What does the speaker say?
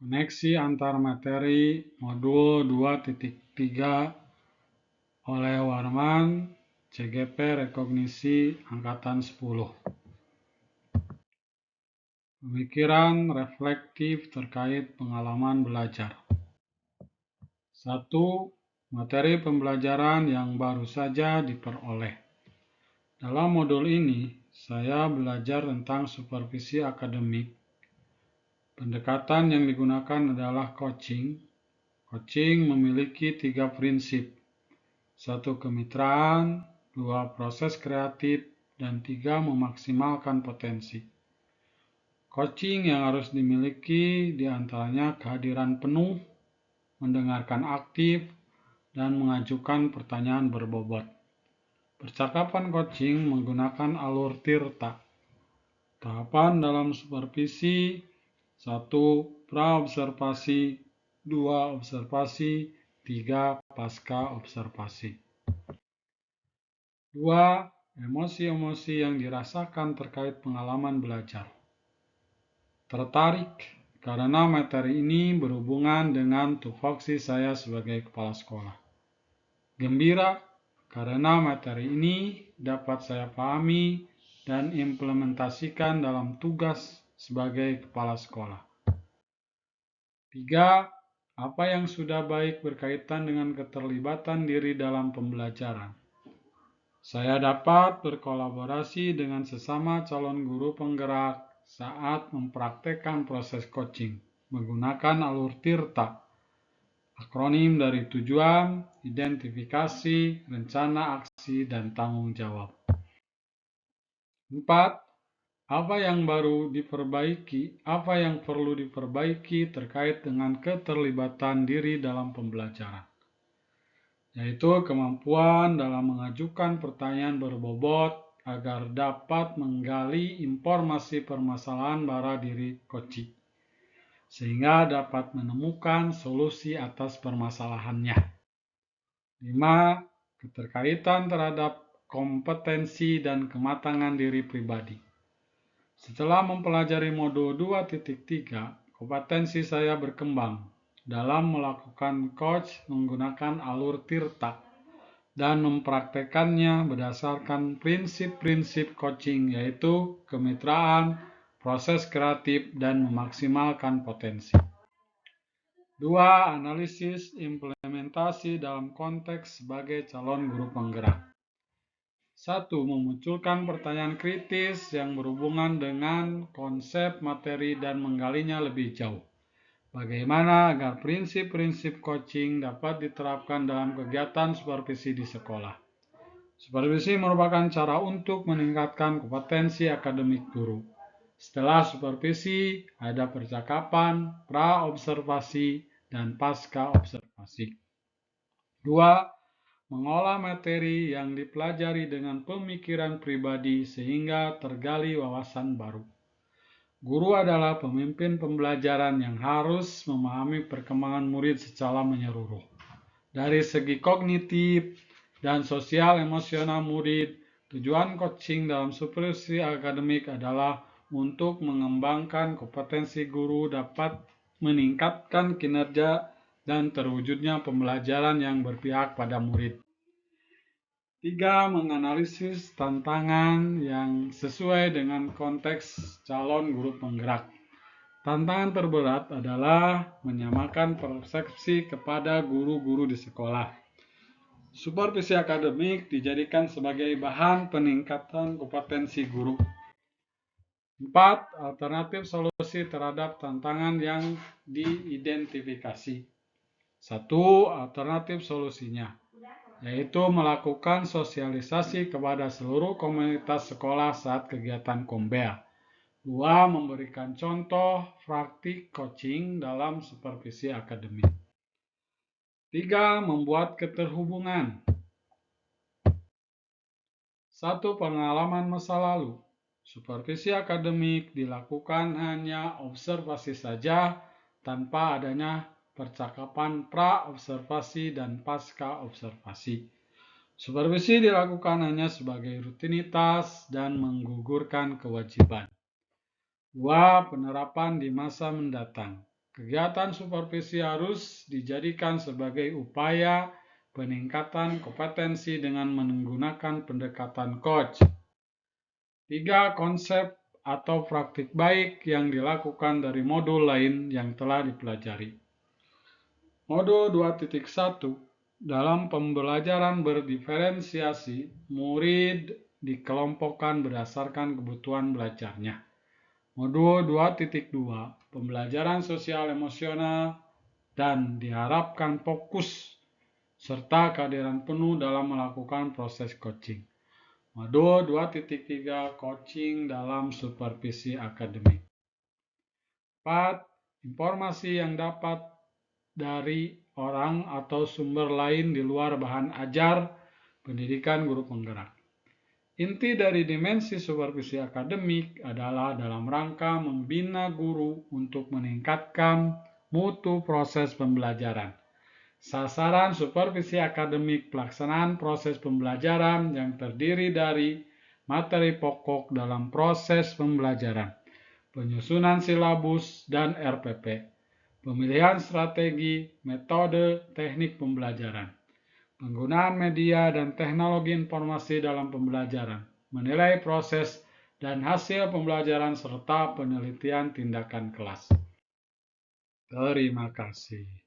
Koneksi antar materi modul 2.3 oleh Warman, CGP Rekognisi Angkatan 10. Pemikiran reflektif terkait pengalaman belajar. 1. Materi pembelajaran yang baru saja diperoleh. Dalam modul ini, saya belajar tentang supervisi akademik. Pendekatan yang digunakan adalah coaching. Coaching memiliki 3 prinsip. 1. Kemitraan, 2. Proses kreatif, dan 3. Memaksimalkan potensi. Coaching yang harus dimiliki diantaranya kehadiran penuh, mendengarkan aktif, dan mengajukan pertanyaan berbobot. Percakapan coaching menggunakan alur tirta. Tahapan dalam supervisi: 1. Praobservasi, 2. Observasi, 3. Pasca observasi. 2. Emosi-emosi yang dirasakan terkait pengalaman belajar. Tertarik karena materi ini berhubungan dengan tupoksi saya sebagai kepala sekolah. Gembira karena materi ini dapat saya pahami dan implementasikan dalam tugas sebagai kepala sekolah. 3. Apa yang sudah baik berkaitan dengan keterlibatan diri dalam pembelajaran. Saya dapat berkolaborasi dengan sesama calon guru penggerak saat mempraktekkan proses coaching menggunakan alur tirta, akronim dari tujuan, identifikasi, rencana aksi, dan tanggung jawab. 4. Apa yang perlu diperbaiki terkait dengan keterlibatan diri dalam pembelajaran, yaitu kemampuan dalam mengajukan pertanyaan berbobot agar dapat menggali informasi permasalahan pada diri coaching, sehingga dapat menemukan solusi atas permasalahannya. 5. Keterkaitan terhadap kompetensi dan kematangan diri pribadi. Setelah mempelajari modul 2.3, kompetensi saya berkembang dalam melakukan coach menggunakan alur tirta dan mempraktekannya berdasarkan prinsip-prinsip coaching, yaitu kemitraan, proses kreatif, dan memaksimalkan potensi. 2. Analisis implementasi dalam konteks sebagai calon guru penggerak. 1. Memunculkan pertanyaan kritis yang berhubungan dengan konsep materi dan menggalinya lebih jauh. Bagaimana agar prinsip-prinsip coaching dapat diterapkan dalam kegiatan supervisi di sekolah. Supervisi merupakan cara untuk meningkatkan kompetensi akademik guru. Setelah supervisi, ada percakapan, pra-observasi, dan pasca observasi. 2. Mengolah materi yang dipelajari dengan pemikiran pribadi sehingga tergali wawasan baru. Guru adalah pemimpin pembelajaran yang harus memahami perkembangan murid secara menyeluruh. Dari segi kognitif dan sosial emosional murid, tujuan coaching dalam supervisi akademik adalah untuk mengembangkan kompetensi guru dapat meningkatkan kinerja dan terwujudnya pembelajaran yang berpihak pada murid. 3. Menganalisis tantangan yang sesuai dengan konteks calon guru penggerak. Tantangan terberat adalah menyamakan persepsi kepada guru-guru di sekolah. Supervisi akademik dijadikan sebagai bahan peningkatan kompetensi guru. 4. Alternatif solusi terhadap tantangan yang diidentifikasi. 1. Alternatif solusinya, yaitu melakukan sosialisasi kepada seluruh komunitas sekolah saat kegiatan Kombea. 2. Memberikan contoh praktik coaching dalam supervisi akademik. 3. Membuat keterhubungan. 1. Pengalaman masa lalu. Supervisi akademik dilakukan hanya observasi saja tanpa adanya percakapan pra-observasi dan pasca observasi. Supervisi dilakukan hanya sebagai rutinitas dan menggugurkan kewajiban. 2. Penerapan di masa mendatang. Kegiatan supervisi harus dijadikan sebagai upaya peningkatan kompetensi dengan menggunakan pendekatan coach. 3 konsep atau praktik baik yang dilakukan dari modul lain yang telah dipelajari. Modul 2.1 dalam pembelajaran berdiferensiasi, murid dikelompokkan berdasarkan kebutuhan belajarnya. Modul 2.2 pembelajaran sosial emosional dan diharapkan fokus serta kehadiran penuh dalam melakukan proses coaching. Modul 2.3 coaching dalam supervisi akademik. 4. Informasi yang dapat dari orang atau sumber lain di luar bahan ajar pendidikan guru penggerak. Inti dari dimensi supervisi akademik adalah dalam rangka membina guru untuk meningkatkan mutu proses pembelajaran. Sasaran supervisi akademik pelaksanaan proses pembelajaran yang terdiri dari materi pokok dalam proses pembelajaran, penyusunan silabus dan RPP, pemilihan strategi, metode, teknik pembelajaran, penggunaan media dan teknologi informasi dalam pembelajaran, menilai proses dan hasil pembelajaran serta penelitian tindakan kelas. Terima kasih.